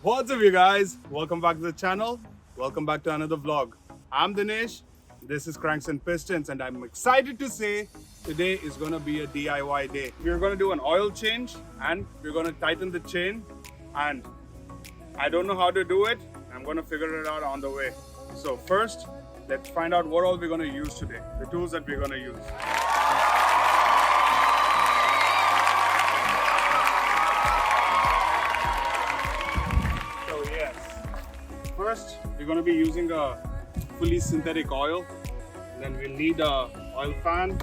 What's up, you guys? Welcome back to the channel. Welcome back to another vlog. I'm Dinesh. This is Cranks and Pistons, and I'm excited to say today is going to be a DIY day. We're going to do an oil change and we're going to tighten the chain. And I don't know how to do it. I'm going to figure it out on the way. So first, let's find out what all we're going to use today. The tools that we're going to use. First, we're going to be using a fully synthetic oil. Then we'll need a oil pan.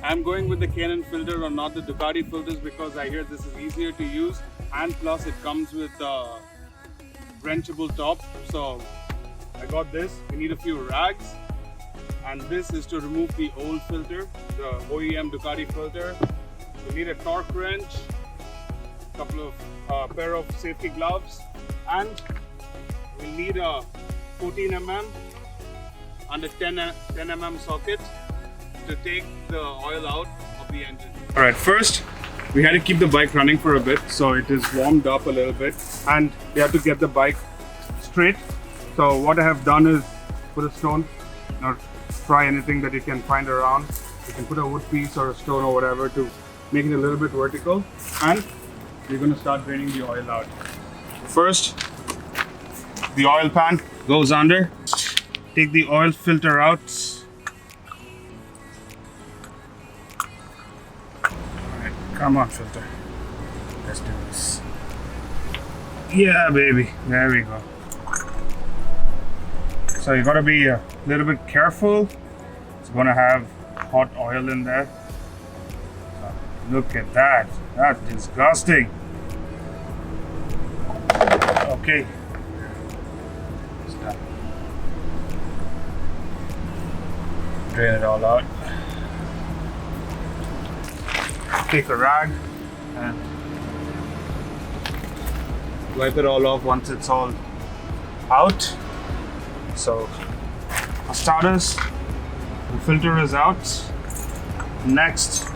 I'm going with the Canon filter or not the Ducati filters because I hear this is easier to use, and plus it comes with a wrenchable top. So I got this. We need a few rags, and this is to remove the old filter, the OEM Ducati filter. We need a torque wrench, a couple of pair of safety gloves, and we'll need a 14 mm and a 10 mm socket to take the oil out of the engine. Alright, first we had to keep the bike running for a bit so it is warmed up a little bit, and we have to get the bike straight. So what I have done is put a stone, or try anything that you can find around. You can put a wood piece or a stone or whatever to make it a little bit vertical, and we're going to start draining the oil out. First, the oil pan goes under. Take the oil filter out. Alright, come on, filter. Let's do this. Yeah, baby. There we go. So you gotta be a little bit careful. It's gonna have hot oil in there. So look at that. That's disgusting. Okay. Drain it all out. Take a rag and wipe it all off once it's all out. So for starters, the filter is out. Next,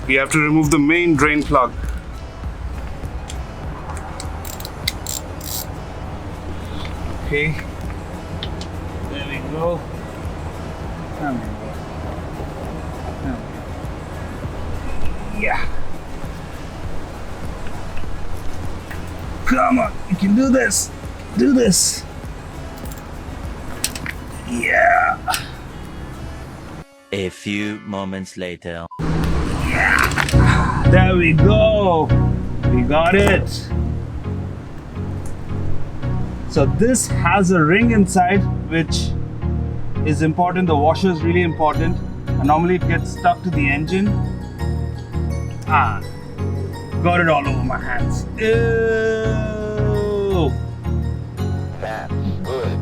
we have to remove the main drain plug. Okay, there we go. Yeah. Come on, you can do this. Do this. Yeah. A few moments later. Yeah. There we go. We got it. So this has a ring inside, which is important. The washer is really important, and normally it gets stuck to the engine. Got it all over my hands. Ew. That's good.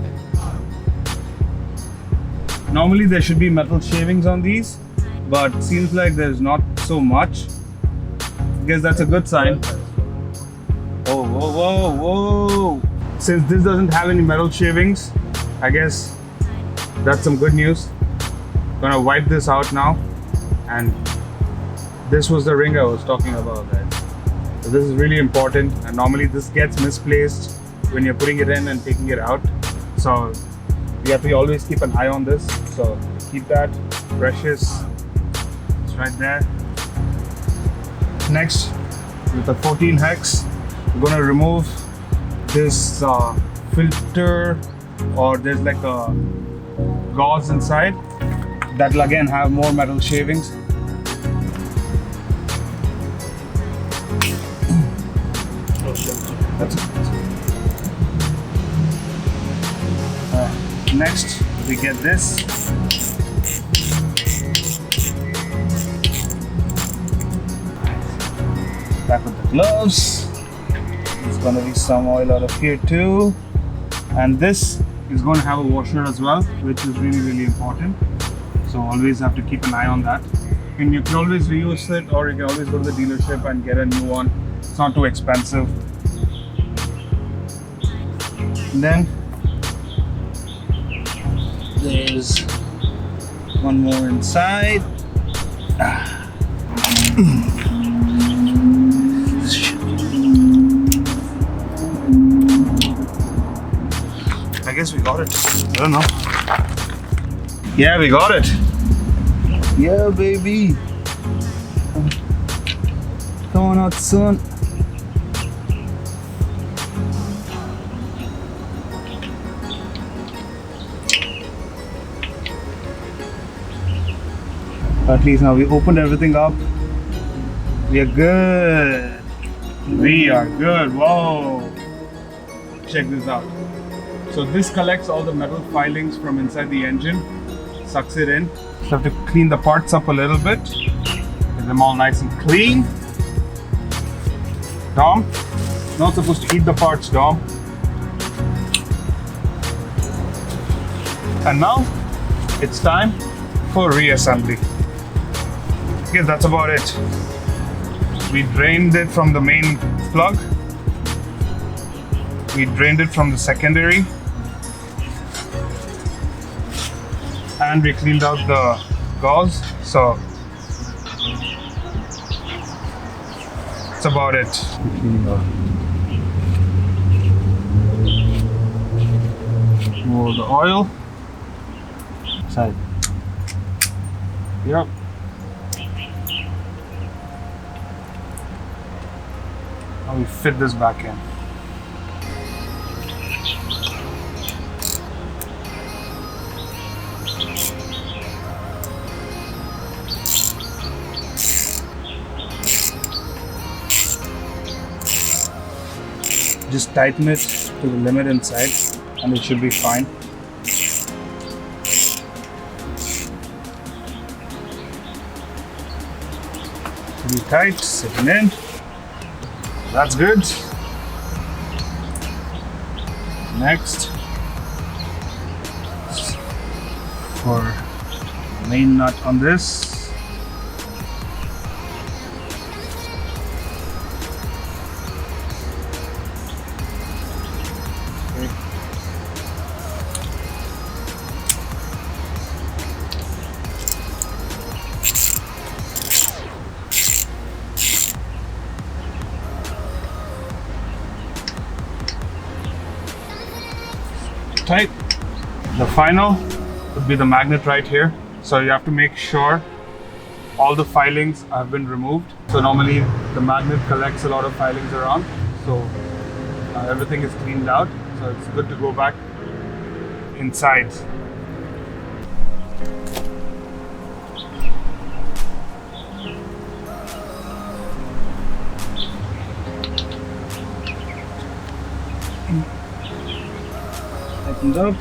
Normally there should be metal shavings on these, but seems like there's not so much. I guess that's a good sign. Whoa, whoa, whoa, whoa. Since this doesn't have any metal shavings, I guess that's some good news. Gonna wipe this out now, and this was the ring I was talking about, guys. So this is really important, and normally this gets misplaced when you're putting it in and taking it out. So you have to always keep an eye on this. So keep that precious. It's right there. Next, with the 14 hex, we're gonna remove this filter, or there's like a gauze inside that'll again have more metal shavings. That's it. Next, we get this. Back with the gloves. There's gonna be some oil out of here too, and this is going to have a washer as well, which is really, really important. So always have to keep an eye on that. And you can always reuse it, or you can always go to the dealership and get a new one. It's not too expensive. And then there's one more inside. got it. I don't know. Yeah, we got it. Yeah, baby. Come on out soon. At least now we opened everything up. We are good. We are good. Whoa. Check this out. So this collects all the metal filings from inside the engine, sucks it in. So have to clean the parts up a little bit. Get them all nice and clean. Dom, not supposed to eat the parts, Dom. And now it's time for reassembly. Okay, that's about it. We drained it from the main plug. We drained it from the secondary. And we cleaned out the gauze. So that's about it. More the oil. Side. Yep. Now we fit this back in. Just tighten it to the limit inside and it should be fine. Pretty tight, sitting in. That's good. Next, for main nut on this. Okay. Tight. The final would be the magnet right here. So you have to make sure all the filings have been removed. So normally the magnet collects a lot of filings around. So everything is cleaned out. So it's good to go back inside. Tightened up.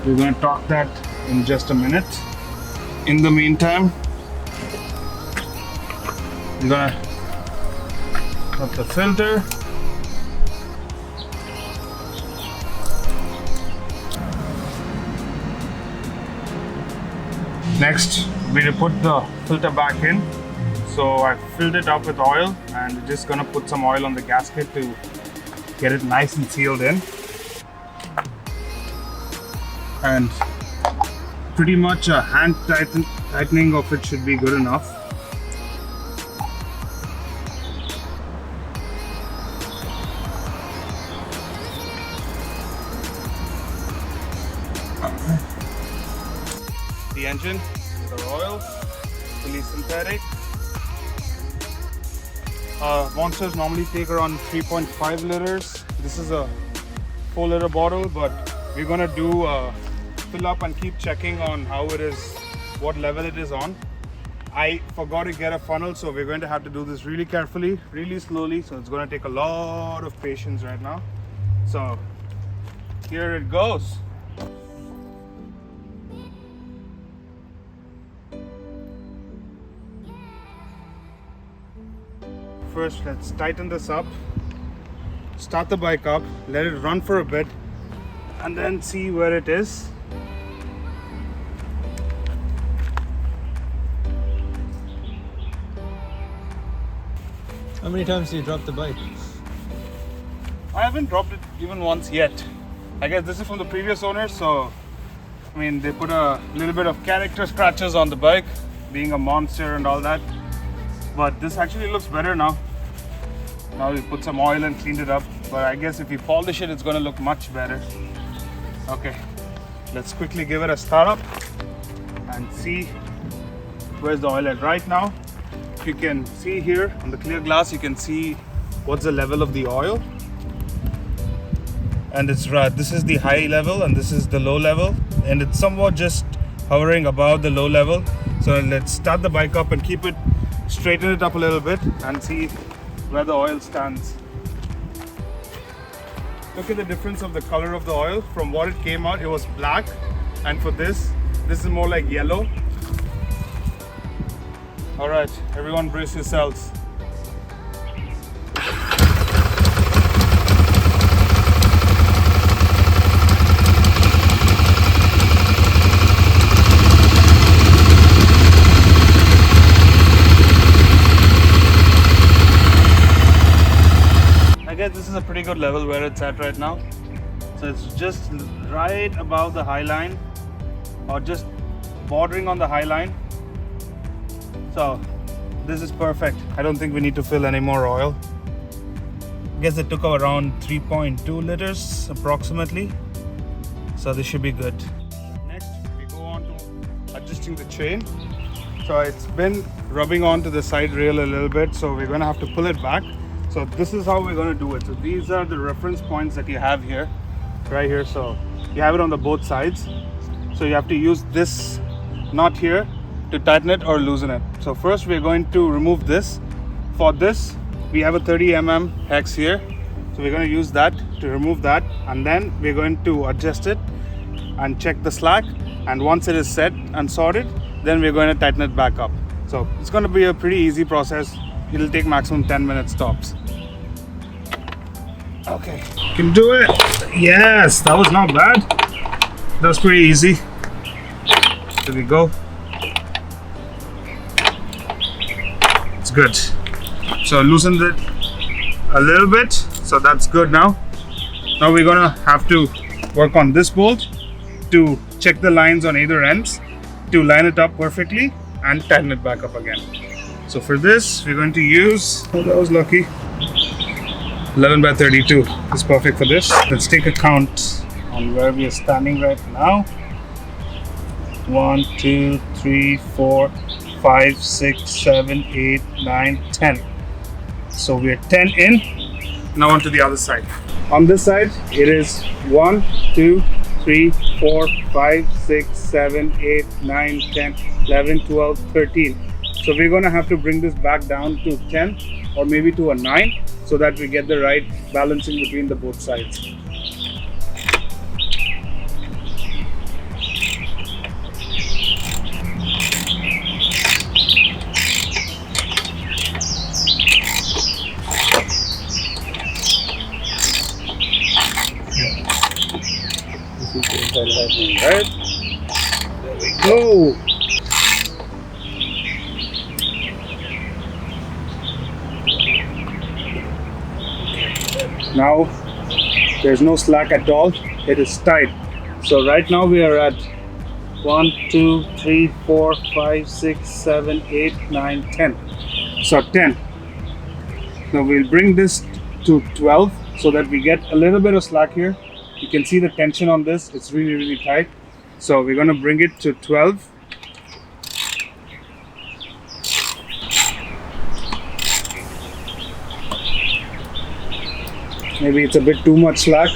We're going to torque that in just a minute. In the meantime, we're going to put the filter. Next, we're going to put the filter back in. So I filled it up with oil and we're just going to put some oil on the gasket to get it nice and sealed in. And pretty much a hand tightening of it should be good enough. The engine with our oil, fully synthetic. Monsters normally take around 3.5 liters. This is a 4-liter bottle, but we're gonna do fill up and keep checking on how it is, what level it is on. I forgot to get a funnel, so we're going to have to do this really carefully, really slowly. So it's going to take a lot of patience right now. So here it goes. First, let's tighten this up, start the bike up, let it run for a bit, and then see where it is. How many times do you drop the bike? I haven't dropped it even once yet. I guess this is from the previous owner, so I mean they put a little bit of character scratches on the bike, being a monster and all that. But this actually looks better now. Now we put some oil and cleaned it up. but I guess if you polish it, it's going to look much better. Okay, let's quickly give it a start up and see where's the oil at. Right now, you can see here on the clear glass, you can see what's the level of the oil, and it's right. This is the high level and this is the low level, and it's somewhat just hovering above the low level. So let's start the bike up and keep it, straighten it up a little bit and see where the oil stands. Look at the difference of the color of the oil. From what it came out, it was black, and for this is more like yellow. All right, everyone brace yourselves. I guess this is a pretty good level where it's at right now. So it's just right above the high line, or just bordering on the high line. So this is perfect. I don't think we need to fill any more oil. I guess it took around 3.2 liters approximately. So this should be good. Next, we go on to adjusting the chain. So it's been rubbing onto the side rail a little bit, so we're going to have to pull it back. So this is how we're going to do it. So these are the reference points that you have here, right here. So you have it on the both sides. So you have to use this knot here to tighten it or loosen it. So first we're going to remove this. For this, we have a 30 mm hex here. So we're going to use that to remove that, and then we're going to adjust it and check the slack. And once it is set and sorted, then we're going to tighten it back up. So it's going to be a pretty easy process. It'll take maximum 10 minutes tops. Okay, you can do it. Yes, that was not bad. That was pretty easy. There we go. It's good. So loosened it a little bit. So that's good now. Now we're gonna have to work on this bolt to check the lines on either ends to line it up perfectly and tighten it back up again. So for this, we're going to use, oh, that was lucky, 11 by 32 is perfect for this. Let's take a count on where we are standing right now. 1, 2, 3, 4, 5, 6, 7, 8, 9, 10. So we're 10 in. Now on to the other side. On this side, it is 1, 2, 3, 4, 5, 6, 7, 8, 9, 10, 11, 12, 13. So we're going to have to bring this back down to 10 or maybe to a 9 so that we get the right balancing between the both sides. Right? There we go. Now there's no slack at all. It is tight. So right now we are at 1, 2, 3, 4, 5, 6, 7, 8, 9, 10. So 10. Now we'll bring this to 12 so that we get a little bit of slack here. You can see the tension on this. It's really, really tight. So we're going to bring it to 12. Maybe it's a bit too much slack.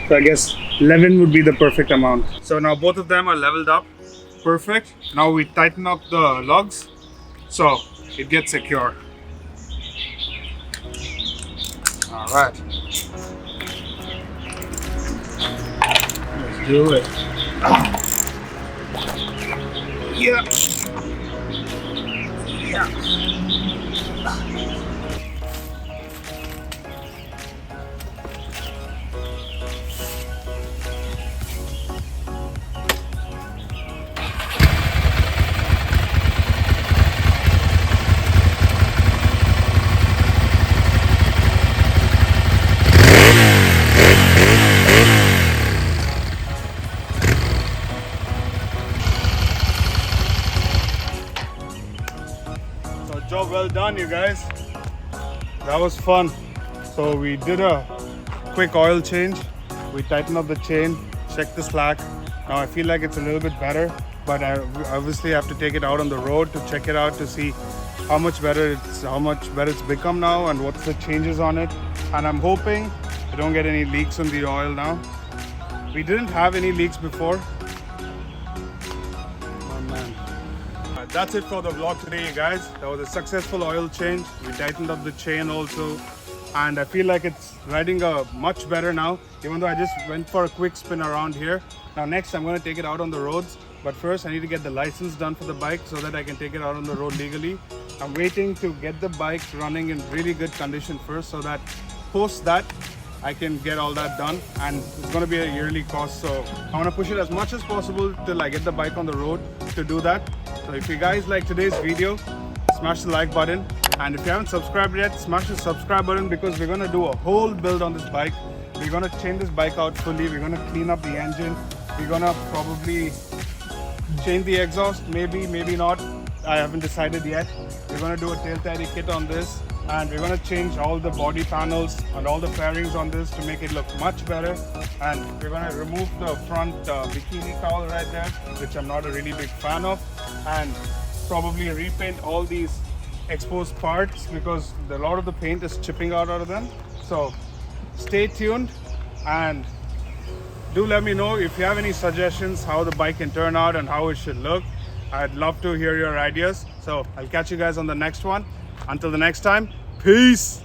So I guess 11 would be the perfect amount. So now both of them are leveled up. Perfect. Now we tighten up the lugs so it gets secure. All right. Let's do it. Yeah. Yeah. Job well done, you guys. That was fun. So we did a quick oil change. We tighten up the chain, check the slack. Now I feel like it's a little bit better, but I obviously have to take it out on the road to check it out to see how much better it's become now and what's the changes on it. And I'm hoping I don't get any leaks in the oil now. We didn't have any leaks before. Oh man. That's it for the vlog today, guys. That was a successful oil change. We tightened up the chain also, and I feel like it's riding much better now, even though I just went for a quick spin around here. Now next I'm going to take it out on the roads, but first I need to get the license done for the bike so that I can take it out on the road legally. I'm waiting to get the bike running in really good condition first, so that post that I can get all that done, and it's going to be a yearly cost, so I want to push it as much as possible till I get the bike on the road to do that. So if you guys like today's video, smash the like button, and if you haven't subscribed yet, smash the subscribe button, because we're going to do a whole build on this bike. We're going to change this bike out fully. We're going to clean up the engine. We're going to probably change the exhaust, maybe not. I haven't decided yet. We're going to do a tail tidy kit on this, and we're going to change all the body panels and all the fairings on this to make it look much better. And we're going to remove the front bikini cowl right there, which I'm not a really big fan of, and probably repaint all these exposed parts because a lot of the paint is chipping out of them. So stay tuned, and do let me know if you have any suggestions how the bike can turn out and how it should look. I'd love to hear your ideas. So I'll catch you guys on the next one. Until the next time, peace.